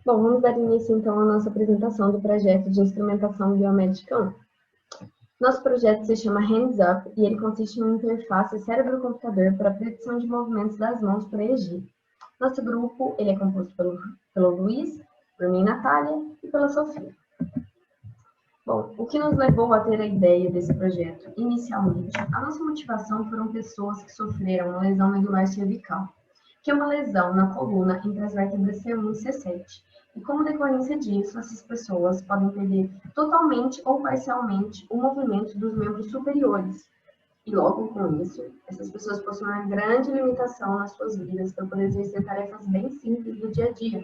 Bom, vamos dar início então à nossa apresentação do projeto de instrumentação biomédica 1. Nosso projeto se chama Hands Up e ele consiste em uma interface cérebro-computador para a predição de movimentos das mãos por EEG. Nosso grupo ele é composto pelo Luiz, por mim, Natália, e pela Sofia. Bom, o que nos levou a ter a ideia desse projeto? Inicialmente, a nossa motivação foram pessoas que sofreram uma lesão medular cervical, que é uma lesão na coluna entre as vértebras C1 e C7. E como decorrência disso, essas pessoas podem perder totalmente ou parcialmente o movimento dos membros superiores. E logo com isso, essas pessoas possuem uma grande limitação nas suas vidas para poder exercer tarefas bem simples do dia a dia,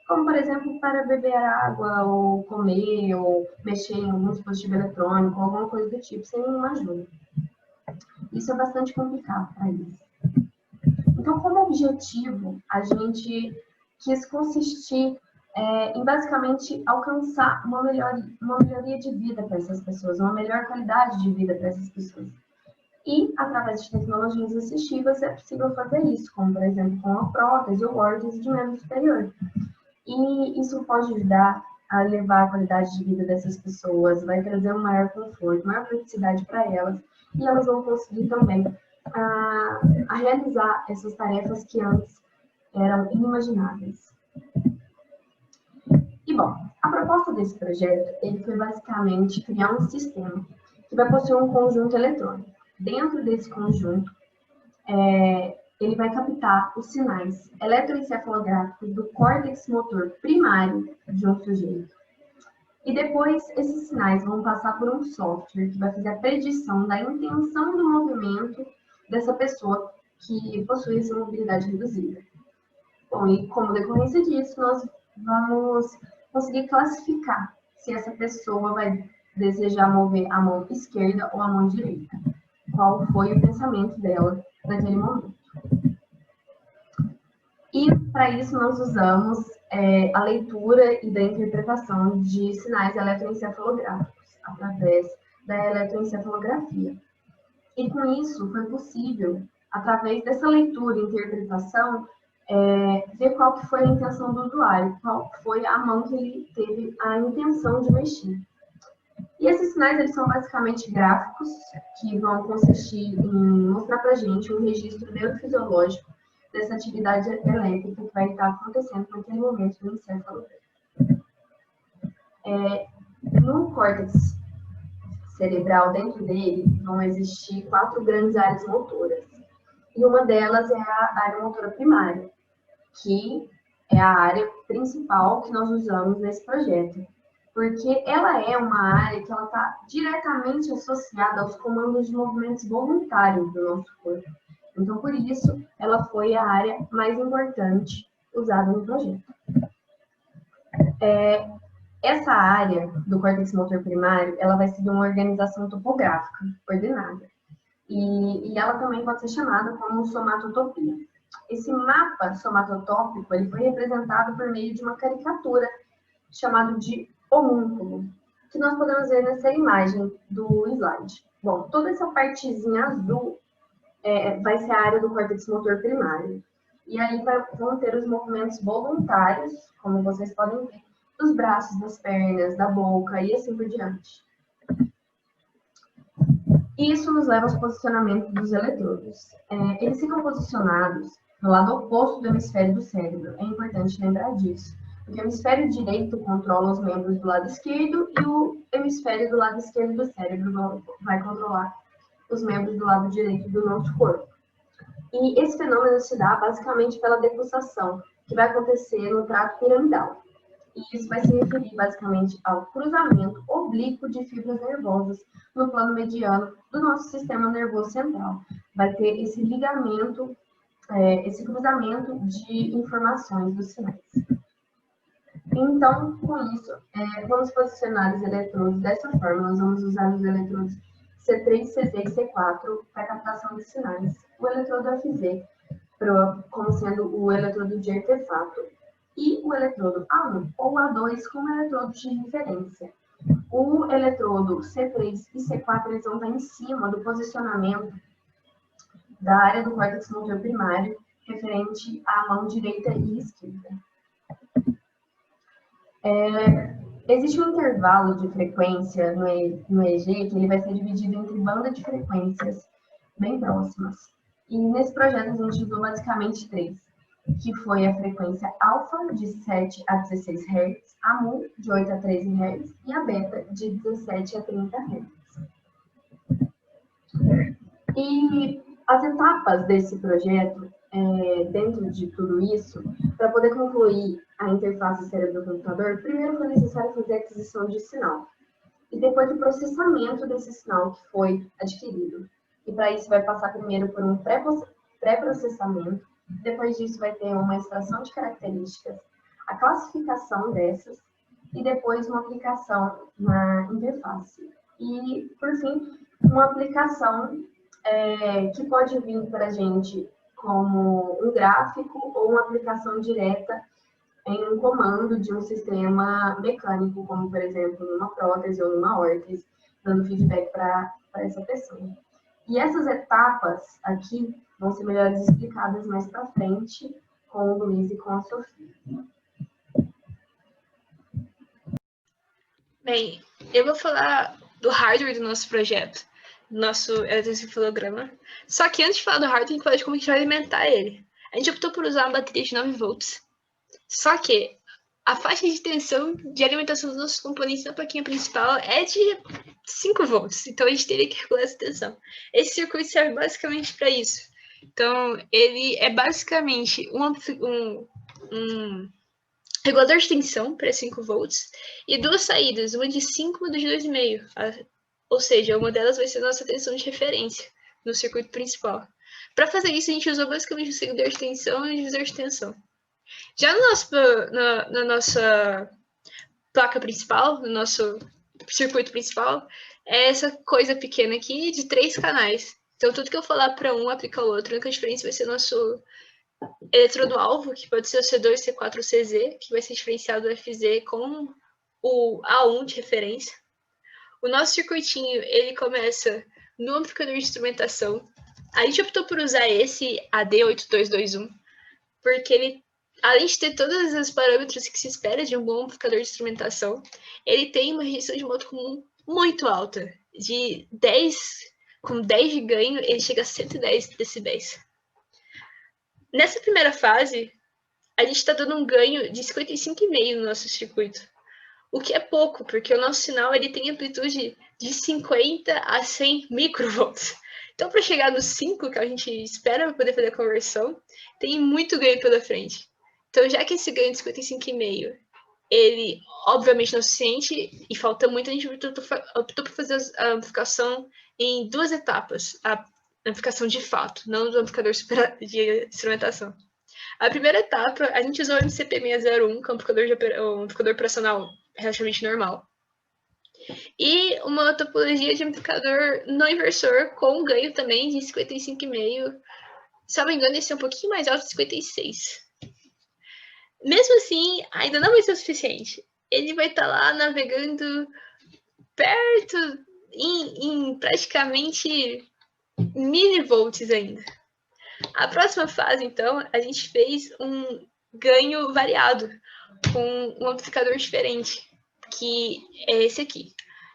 como, por exemplo, para beber água, ou comer, ou mexer em algum dispositivo eletrônico, alguma coisa do tipo, sem nenhuma ajuda. Isso é bastante complicado para eles. Então, como objetivo, a gente quis consistir em basicamente alcançar uma melhoria de vida para essas pessoas, uma melhor qualidade de vida para essas pessoas. E, através de tecnologias assistivas, é possível fazer isso, como, por exemplo, com a prótese ou órtese de membro superior. E isso pode ajudar a elevar a qualidade de vida dessas pessoas, vai trazer um maior conforto, maior praticidade para elas, e elas vão conseguir também a realizar essas tarefas que antes eram inimagináveis. E, bom, a proposta desse projeto ele foi basicamente criar um sistema que vai possuir um conjunto eletrônico. Dentro desse conjunto, ele vai captar os sinais eletroencefalográficos do córtex motor primário de um sujeito. E depois, esses sinais vão passar por um software que vai fazer a predição da intenção do movimento dessa pessoa que possui essa mobilidade reduzida. Bom, e como decorrência disso, nós vamos conseguir classificar se essa pessoa vai desejar mover a mão esquerda ou a mão direita. Qual foi o pensamento dela naquele momento. E, para isso, nós usamos a leitura e da interpretação de sinais eletroencefalográficos, através da eletroencefalografia. E, com isso, foi possível, através dessa leitura e interpretação, ver qual que foi a intenção do usuário, qual foi a mão que ele teve a intenção de mexer. E esses sinais, eles são basicamente gráficos que vão consistir em mostrar para a gente um registro neurofisiológico dessa atividade elétrica que vai estar acontecendo naquele momento no encéfalo. No córtex cerebral, dentro dele, vão existir 4 grandes áreas motoras. E uma delas é a área motora primária, que é a área principal que nós usamos nesse projeto. Porque ela é uma área que ela está diretamente associada aos comandos de movimentos voluntários do nosso corpo. Então, por isso, ela foi a área mais importante usada no projeto. Essa área do córtex motor primário, ela vai seguir uma organização topográfica ordenada. E ela também pode ser chamada como somatotopia. Esse mapa somatotópico, ele foi representado por meio de uma caricatura chamada de homúnculo, que nós podemos ver nessa imagem do slide. Bom, toda essa partezinha azul vai ser a área do córtex motor primário. E aí vão ter os movimentos voluntários, como vocês podem ver, dos braços, das pernas, da boca e assim por diante. Isso nos leva aos posicionamentos dos eletrodos. Eles ficam posicionados no lado oposto do hemisfério do cérebro. É importante lembrar disso, porque o hemisfério direito controla os membros do lado esquerdo e o hemisfério do lado esquerdo do cérebro vai controlar os membros do lado direito do nosso corpo. E esse fenômeno se dá basicamente pela depulsação, que vai acontecer no trato piramidal. E isso vai se referir basicamente ao cruzamento oblíquo de fibras nervosas no plano mediano do nosso sistema nervoso central. Vai ter esse ligamento, esse cruzamento de informações dos sinais. Então, com isso, vamos posicionar os eletrodos dessa forma. Nós vamos usar os eletrodos C3, C6 e C4 para captação de sinais. O eletrodo FZ como sendo o eletrodo de artefato. E o eletrodo A1 ou A2 como eletrodo de referência. O eletrodo C3 e C4 eles vão estar em cima do posicionamento da área do córtex motor primário referente à mão direita e esquerda. Existe um intervalo de frequência no EG que ele vai ser dividido entre bandas de frequências bem próximas. E nesse projeto a gente usou basicamente três, que foi a frequência alfa de 7 a 16 Hz, a mu de 8 a 13 Hz e a beta de 17 a 30 Hz. E as etapas desse projeto, dentro de tudo isso, para poder concluir a interface cérebro-computador, primeiro foi necessário fazer a aquisição de sinal e depois o processamento desse sinal que foi adquirido. E para isso vai passar primeiro por um pré-processamento, depois disso vai ter uma extração de características, a classificação dessas e depois uma aplicação na interface. E, por fim, uma aplicação que pode vir para a gente como um gráfico ou uma aplicação direta em um comando de um sistema mecânico, como, por exemplo, numa prótese ou numa órtese, dando feedback para essa pessoa. E essas etapas aqui vão ser melhor explicadas mais para frente com o Luiz e com a Sofia. Bem, eu vou falar do hardware do nosso projeto, do nosso eletroencefalograma. Só que antes de falar do hardware, tem que falar de como a gente vai alimentar ele. A gente optou por usar uma bateria de 9 volts. Só que a faixa de tensão de alimentação dos nossos componentes na plaquinha principal é de 5 volts. Então a gente teria que regular essa tensão. Esse circuito serve basicamente para isso. Então ele é basicamente um regulador de tensão para 5 volts e duas saídas, uma de 5 e uma de 2,5. Ou seja, uma delas vai ser a nossa tensão de referência no circuito principal. Para fazer isso, a gente usou basicamente um seguidor de tensão e um divisor de tensão. Já na nossa placa principal, no nosso circuito principal, é essa coisa pequena aqui de 3 canais. Então, tudo que eu falar para um, aplica ao outro. A única diferença vai ser nosso eletrodo-alvo, que pode ser o C2, C4 ou CZ, que vai ser diferenciado do FZ com o A1 de referência. O nosso circuitinho, ele começa no amplificador de instrumentação. A gente optou por usar esse AD8221, porque ele, além de ter todos os parâmetros que se espera de um bom amplificador de instrumentação, ele tem uma rejeição de modo comum muito alta, com 10 de ganho, ele chega a 110 decibéis. Nessa primeira fase, a gente está dando um ganho de 55,5 no nosso circuito, o que é pouco, porque o nosso sinal ele tem amplitude de 50 a 100 microvolts. Então, para chegar nos 5 que a gente espera para poder fazer a conversão, tem muito ganho pela frente. Então, já que esse ganho de 55,5, ele obviamente não é suficiente e falta muito, a gente optou por fazer a amplificação em 2 etapas. A amplificação de fato, não do amplificador de instrumentação. A primeira etapa, a gente usou o MCP601, que é um amplificador operacional relativamente normal. E uma topologia de amplificador não inversor, com ganho também de 55,5. Se não me engano, esse é um pouquinho mais alto, 56. Mesmo assim, ainda não vai ser o suficiente. Ele vai estar lá navegando perto, em praticamente milivolts ainda. A próxima fase, então, a gente fez um ganho variado, com um amplificador diferente, que é esse aqui.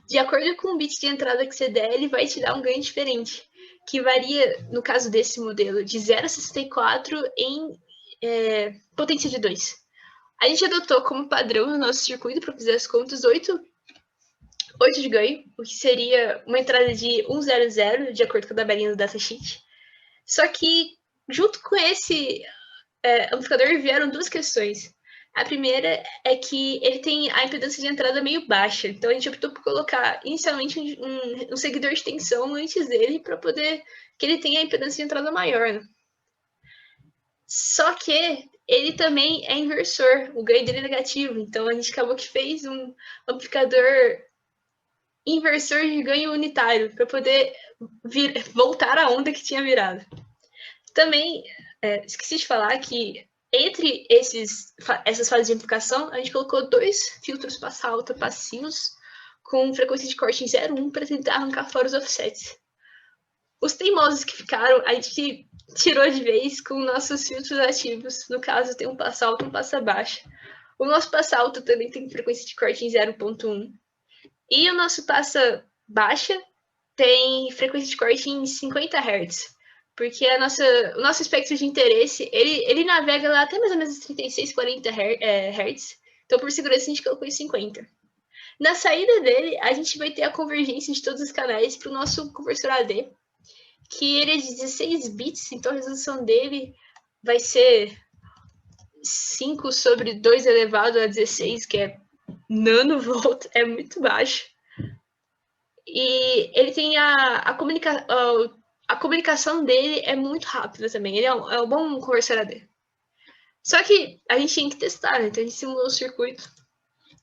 De acordo com o bit de entrada que você der, ele vai te dar um ganho diferente, que varia, no caso desse modelo, de 0,64 em potência de 2. A gente adotou como padrão no nosso circuito, para fazer as contas, 8 de ganho, o que seria uma entrada de 1,00, de acordo com a tabelinha do datasheet. Só que, junto com esse amplificador, vieram duas questões. A primeira é que ele tem a impedância de entrada meio baixa, então a gente optou por colocar inicialmente um seguidor de tensão antes dele, para poder que ele tenha a impedância de entrada maior, né? Só que ele também é inversor, o ganho dele é negativo, então a gente acabou que fez um amplificador inversor de ganho unitário, para poder voltar a onda que tinha virado. Também, esqueci de falar que entre essas fases de amplificação, a gente colocou 2 filtros passa alta passivos com frequência de corte em 0,1 para tentar arrancar fora os offsets. Os teimosos que ficaram, a gente tirou de vez com nossos filtros ativos. No caso, tem um passa alta e um passa baixa. O nosso passa alto também tem frequência de corte em 0.1. E o nosso passa baixa tem frequência de corte em 50 Hz. Porque o nosso espectro de interesse, ele navega lá até mais ou menos 36, 40 Hz. Então, por segurança, a gente colocou em 50. Na saída dele, a gente vai ter a convergência de todos os canais para o nosso conversor AD, que ele é de 16 bits, então a resolução dele vai ser 5 sobre 2 elevado a 16, que é nanovolt, é muito baixo. E ele tem a comunicação dele é muito rápida também, ele é um bom conversor AD. Só que a gente tinha que testar, né? Então a gente simulou o circuito.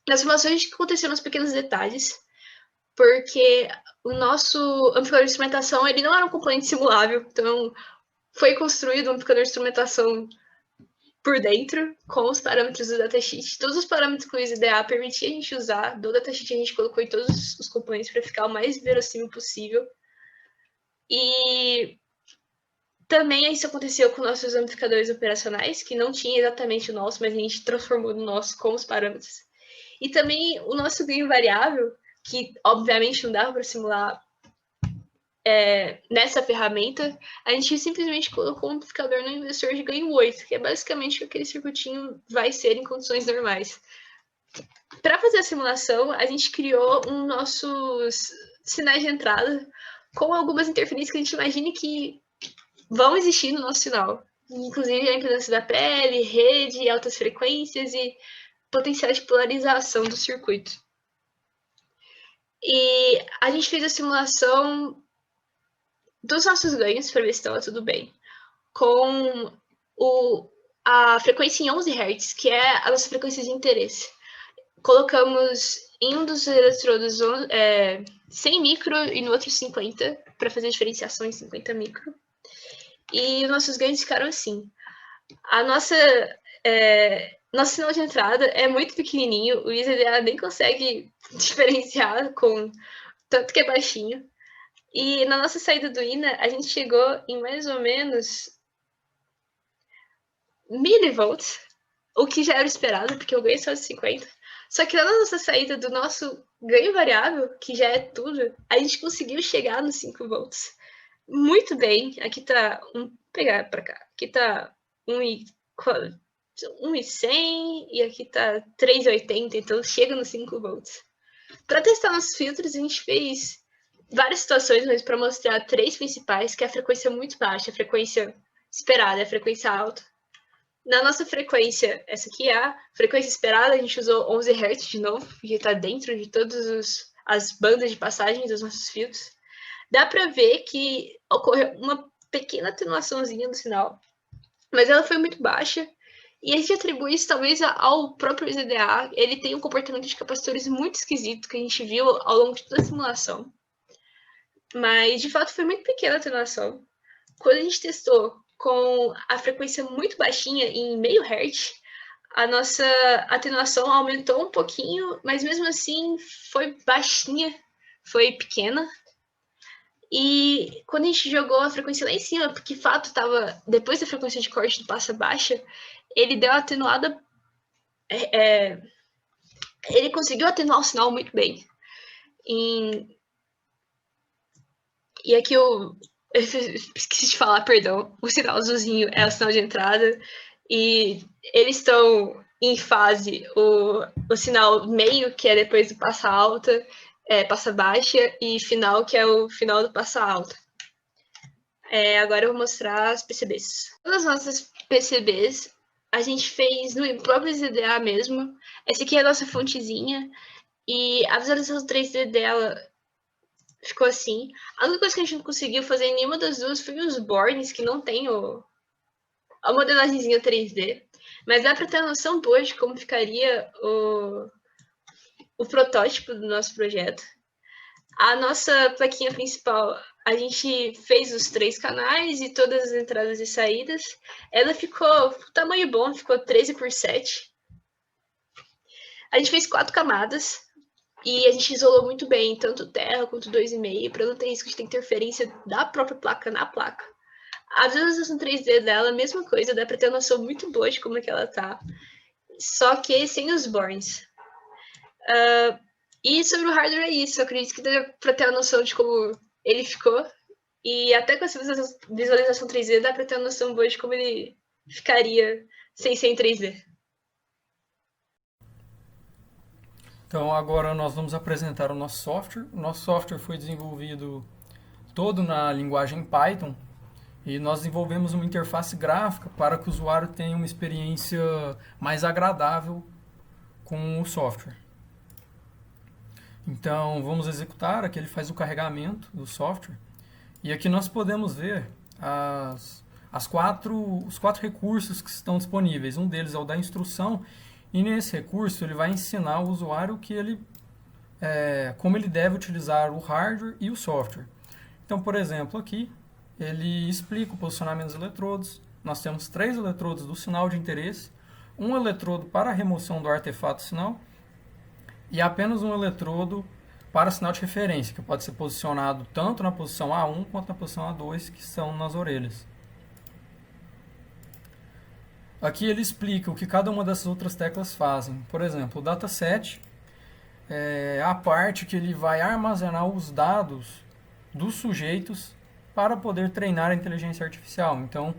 Nas simulações aconteceram uns pequenos detalhes, porque o nosso amplificador de instrumentação ele não era um componente simulável, então foi construído um amplificador de instrumentação por dentro, com os parâmetros do datasheet. Todos os parâmetros que o ISDA permitia a gente usar, do datasheet a gente colocou em todos os componentes para ficar o mais verossímil possível. E também isso aconteceu com nossos amplificadores operacionais, que não tinha exatamente o nosso, mas a gente transformou no nosso com os parâmetros. E também o nosso ganho variável, que obviamente não dava para simular nessa ferramenta, a gente simplesmente colocou um amplificador no inversor de ganho 8, que é basicamente o que aquele circuitinho vai ser em condições normais. Para fazer a simulação, a gente criou nossos sinais de entrada com algumas interferências que a gente imagine que vão existir no nosso sinal. Inclusive a impedância da pele, rede, altas frequências e potencial de polarização do circuito. E a gente fez a simulação dos nossos ganhos para ver se estava tudo bem, com a frequência em 11 Hz, que é a nossa frequência de interesse. Colocamos em um dos eletrodos 100 micro e no outro 50, para fazer a diferenciação em 50 micro. E os nossos ganhos ficaram assim. Nosso sinal de entrada é muito pequenininho, o ISDA nem consegue diferenciar com tanto que é baixinho. E na nossa saída do INA, a gente chegou em mais ou menos milivolts, o que já era esperado, porque eu ganhei só de 50. Só que na nossa saída do nosso ganho variável, que já é tudo, a gente conseguiu chegar nos 5 volts. Muito bem. Aqui tá vou pegar para cá. Aqui tá 1.100 e aqui tá 3.80, então chega nos 5 volts. Para testar nossos filtros, a gente fez várias situações, mas para mostrar 3 principais, que é a frequência muito baixa, a frequência esperada, a frequência alta. Na nossa frequência, essa aqui é a frequência esperada, a gente usou 11 Hz de novo, que está dentro de todas as bandas de passagem dos nossos filtros. Dá para ver que ocorreu uma pequena atenuaçãozinha do sinal, mas ela foi muito baixa. E a gente atribui isso talvez ao próprio ISDA. Ele tem um comportamento de capacitores muito esquisito que a gente viu ao longo de toda a simulação. Mas, de fato, foi muito pequena a atenuação. Quando a gente testou com a frequência muito baixinha, em meio Hz, a nossa atenuação aumentou um pouquinho, mas mesmo assim foi baixinha, foi pequena. E quando a gente jogou a frequência lá em cima, porque de fato estava depois da frequência de corte do passa baixa, ele deu a atenuada. Ele conseguiu atenuar o sinal muito bem. E aqui eu esqueci de falar, perdão. O sinal azulzinho é o sinal de entrada. E eles estão em fase, o sinal meio, que é depois do passa alta, passa baixa, e final, que é o final do passa alta. Agora eu vou mostrar as PCBs. Todas as nossas PCBs a gente fez no próprio ISDA mesmo. Essa aqui é a nossa fontezinha. E a visualização 3D dela ficou assim. A única coisa que a gente não conseguiu fazer em nenhuma das duas foi os boards, que não tem a modelagemzinha 3D. Mas dá para ter uma noção boa de como ficaria o protótipo do nosso projeto. A nossa plaquinha principal, a gente fez os 3 canais e todas as entradas e saídas. Ela ficou tamanho bom, ficou 13x7. A gente fez 4 camadas e a gente isolou muito bem, tanto terra quanto 2,5, para não ter risco de ter interferência da própria placa na placa. A visualização 3D dela, mesma coisa, dá para ter uma noção muito boa de como é que ela tá. só que sem os borns. E sobre o hardware é isso. Eu acredito que dá pra ter uma noção de como ele ficou. E até com essa visualização 3D dá pra ter uma noção boa de como ele ficaria sem ser em 3D. Então agora nós vamos apresentar o nosso software. O nosso software foi desenvolvido todo na linguagem Python e nós desenvolvemos uma interface gráfica para que o usuário tenha uma experiência mais agradável com o software. Então vamos executar, aqui ele faz o carregamento do software e aqui nós podemos ver os quatro recursos que estão disponíveis. Um deles é o da instrução e nesse recurso ele vai ensinar o usuário como ele deve utilizar o hardware e o software. Então, por exemplo, aqui ele explica o posicionamento dos eletrodos. Nós temos 3 eletrodos do sinal de interesse, um eletrodo para a remoção do artefato sinal e apenas um eletrodo para sinal de referência, que pode ser posicionado tanto na posição A1 quanto na posição A2, que são nas orelhas. Aqui ele explica o que cada uma dessas outras teclas fazem. Por exemplo, o dataset é a parte que ele vai armazenar os dados dos sujeitos para poder treinar a inteligência artificial. Então,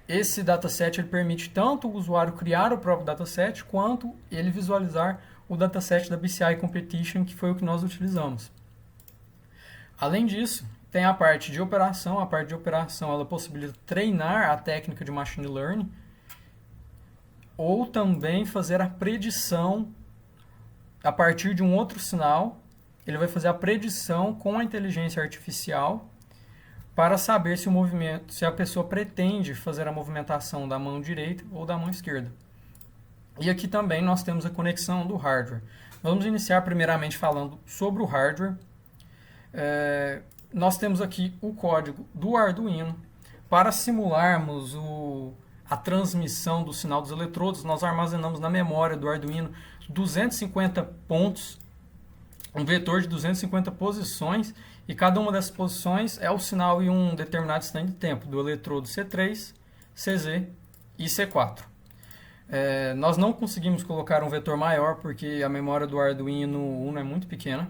esse dataset ele permite tanto o usuário criar o próprio dataset, quanto ele visualizar o dataset da BCI Competition, que foi o que nós utilizamos. Além disso, tem a parte de operação. A parte de operação ela possibilita treinar a técnica de Machine Learning, ou também fazer a predição a partir de um outro sinal. Ele vai fazer a predição com a inteligência artificial para saber se a pessoa pretende fazer a movimentação da mão direita ou da mão esquerda. E aqui também nós temos a conexão do hardware. Vamos iniciar primeiramente falando sobre o hardware. Nós temos aqui o código do Arduino. Para simularmos a transmissão do sinal dos eletrodos, nós armazenamos na memória do Arduino 250 pontos, um vetor de 250 posições, e cada uma dessas posições é o sinal em um determinado instante de tempo, do eletrodo C3, CZ e C4. Nós não conseguimos colocar um vetor maior, porque a memória do Arduino Uno é muito pequena.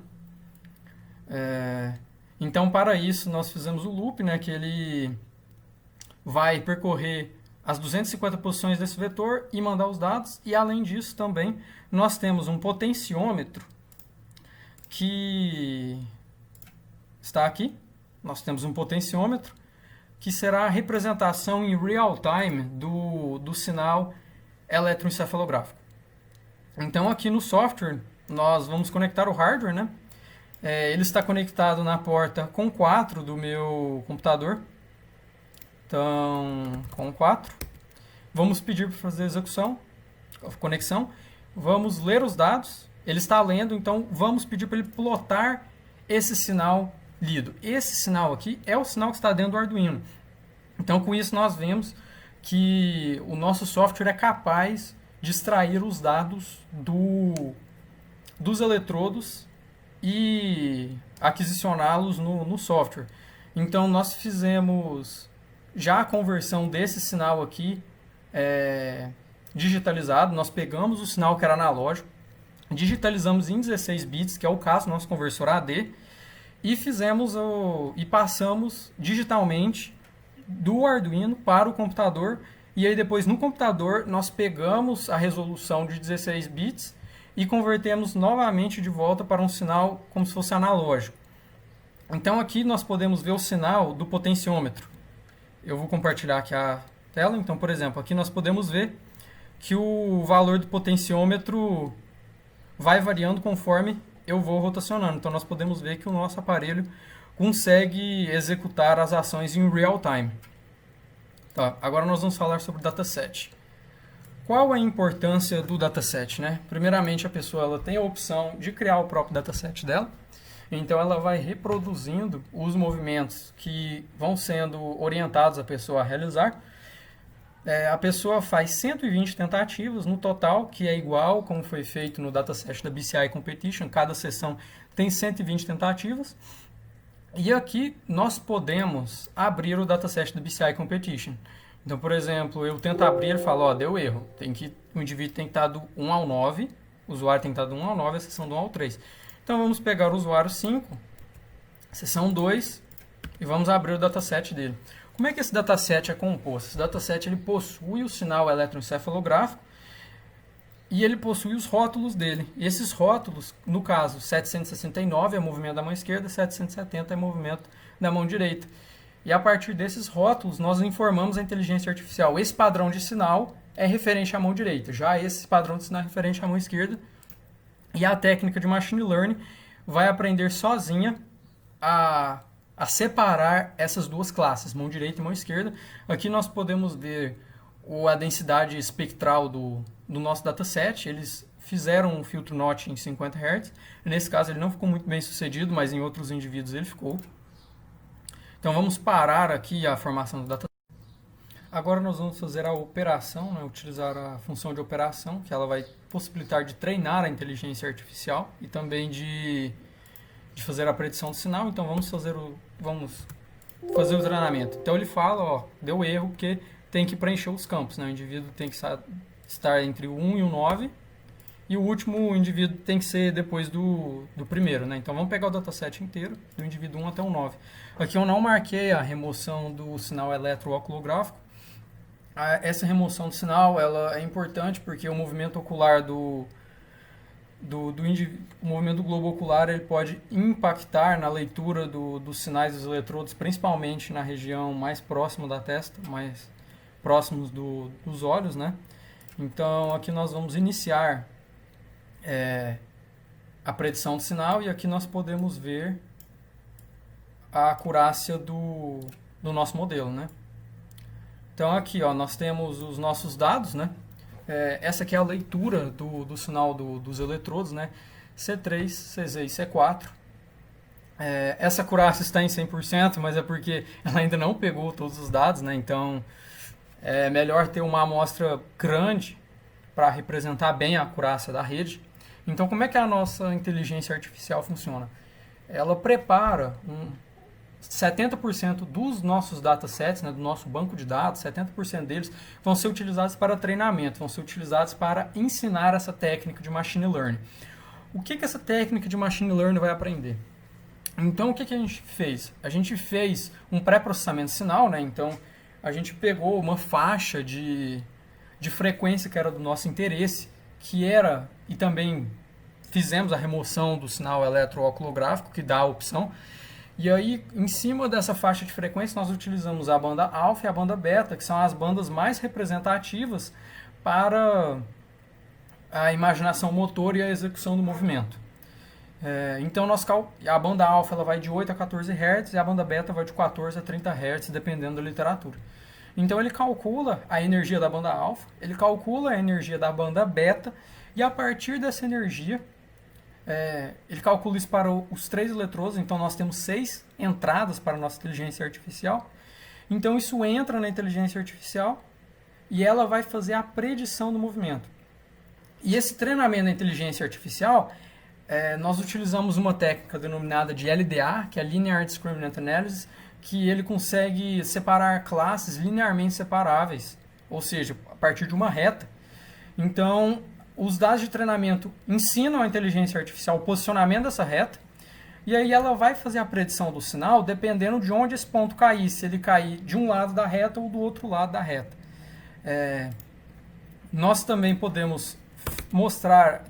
Então, para isso, nós fizemos o loop, que ele vai percorrer as 250 posições desse vetor e mandar os dados. E, além disso, também, nós temos um potenciômetro que está aqui. Nós temos um potenciômetro que será a representação em real time do sinal eletroencefalográfico. Então, aqui no software, nós vamos conectar o hardware, ele está conectado na porta com 4 do meu computador. Então, com 4. Vamos pedir para fazer a execução, a conexão. Vamos ler os dados. Ele está lendo, então vamos pedir para ele plotar esse sinal lido. Esse sinal aqui é o sinal que está dentro do Arduino. Então, com isso, nós vemos que o nosso software é capaz de extrair os dados dos eletrodos e aquisicioná-los no software. Então, nós fizemos já a conversão desse sinal aqui digitalizado. Nós pegamos o sinal que era analógico, digitalizamos em 16 bits, que é o caso do nosso conversor AD, e passamos digitalmente do Arduino para o computador. E aí depois no computador nós pegamos a resolução de 16 bits e convertemos novamente de volta para um sinal como se fosse analógico. Então aqui nós podemos ver o sinal do potenciômetro. Eu vou compartilhar aqui a tela. Então, por exemplo, aqui nós podemos ver que o valor do potenciômetro vai variando conforme eu vou rotacionando. Então, nós podemos ver que o nosso aparelho consegue executar as ações em real time. Tá, agora nós vamos falar sobre o dataset. Qual a importância do dataset, Primeiramente, a pessoa ela tem a opção de criar o próprio dataset dela. Então, ela vai reproduzindo os movimentos que vão sendo orientados a pessoa a realizar. A pessoa faz 120 tentativas no total, que é igual como foi feito no dataset da BCI Competition. Cada sessão tem 120 tentativas. E aqui nós podemos abrir o dataset da BCI Competition. Então, por exemplo, eu tento abrir e falo, deu erro, tem que o indivíduo tem que estar do 1 ao 9, o usuário tem que estar do 1 ao 9, a seção do 1 ao 3. Então vamos pegar o usuário 5, seção 2, e vamos abrir o dataset dele. Como é que esse dataset é composto? Esse dataset ele possui o sinal eletroencefalográfico e ele possui os rótulos dele. E esses rótulos, no caso, 769 é movimento da mão esquerda, 770 é movimento da mão direita. E a partir desses rótulos, nós informamos a inteligência artificial. Esse padrão de sinal é referente à mão direita, já esse padrão de sinal é referente à mão esquerda. E a técnica de Machine Learning vai aprender sozinha a separar essas duas classes, mão direita e mão esquerda. Aqui nós podemos ver a densidade espectral do nosso dataset. Eles fizeram um filtro NOT em 50 Hz. Nesse caso ele não ficou muito bem sucedido, mas em outros indivíduos ele ficou. Então vamos parar aqui a formação do dataset. Agora nós vamos fazer a operação, né? Utilizar a função de operação, que ela vai possibilitar de treinar a inteligência artificial e também de fazer a predição do sinal. Então vamos fazer o treinamento. Então ele fala, ó, deu erro porque tem que preencher os campos, né? O indivíduo tem que estar entre o 1 e o 9 e o último indivíduo tem que ser depois do primeiro, né? Então vamos pegar o dataset inteiro, do indivíduo 1 até o 9. Aqui eu não marquei a remoção do sinal eletrooculográfico. Essa remoção do sinal ela é importante porque o movimento ocular o movimento do globo ocular ele pode impactar na leitura dos sinais dos eletrodos, principalmente na região mais próxima da testa, mais próximos dos olhos, né? Então aqui nós vamos iniciar a predição do sinal e aqui nós podemos ver a acurácia do nosso modelo, né? Então aqui, ó, nós temos os nossos dados, né? Essa aqui é a leitura do sinal dos eletrodos, né? C3, CZ e C4. Essa acurácia está em 100%, mas é porque ela ainda não pegou todos os dados, né? Então é melhor ter uma amostra grande para representar bem a acurácia da rede. Então como é que a nossa inteligência artificial funciona? Ela prepara 70% dos nossos datasets, né, do nosso banco de dados, 70% deles vão ser utilizados para treinamento, vão ser utilizados para ensinar essa técnica de Machine Learning. O que essa técnica de Machine Learning vai aprender? Então, o que a gente fez? A gente fez um pré-processamento de sinal, né? Então, a gente pegou uma faixa de frequência que era do nosso interesse, e também fizemos a remoção do sinal eletrooculográfico, que dá a opção. E aí, em cima dessa faixa de frequência, nós utilizamos a banda alfa e a banda beta, que são as bandas mais representativas para a imaginação motora e a execução do movimento. Então, a banda alfa ela vai de 8 a 14 Hz e a banda beta vai de 14 a 30 Hz, dependendo da literatura. Então, ele calcula a energia da banda alfa, ele calcula a energia da banda beta, e a partir dessa energia, ele calcula isso para os 3 eletrodos. Então nós temos 6 entradas para a nossa inteligência artificial. Então isso entra na inteligência artificial e ela vai fazer a predição do movimento. E esse treinamento da inteligência artificial, nós utilizamos uma técnica denominada de LDA, que é Linear Discriminant Analysis, que ele consegue separar classes linearmente separáveis, ou seja, a partir de uma reta. Então os dados de treinamento ensinam a inteligência artificial o posicionamento dessa reta, e aí ela vai fazer a predição do sinal dependendo de onde esse ponto cair, se ele cair de um lado da reta ou do outro lado da reta. Nós também podemos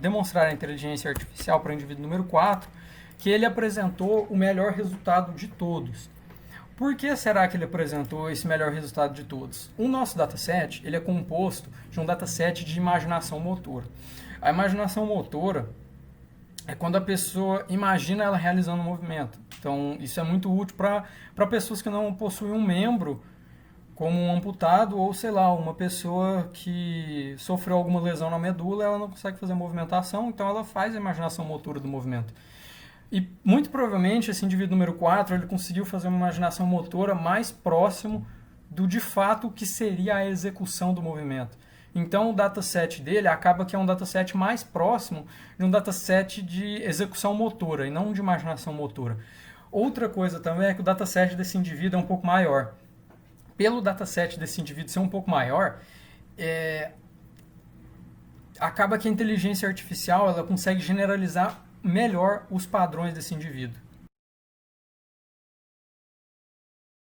demonstrar a inteligência artificial para o indivíduo número 4, que ele apresentou o melhor resultado de todos. Por que será que ele apresentou esse melhor resultado de todos? O nosso dataset ele é composto de um dataset de imaginação motora. A imaginação motora é quando a pessoa imagina ela realizando um movimento. Então, isso é muito útil para pessoas que não possuem um membro, como um amputado, ou sei lá, uma pessoa que sofreu alguma lesão na medula, ela não consegue fazer movimentação, então ela faz a imaginação motora do movimento. E muito provavelmente esse indivíduo número 4 ele conseguiu fazer uma imaginação motora mais próximo do de fato que seria a execução do movimento. Então o dataset dele acaba que é um dataset mais próximo de um dataset de execução motora e não de imaginação motora. Outra coisa também é que o dataset desse indivíduo é um pouco maior. Pelo dataset desse indivíduo ser um pouco maior, acaba que a inteligência artificial ela consegue generalizar melhor os padrões desse indivíduo.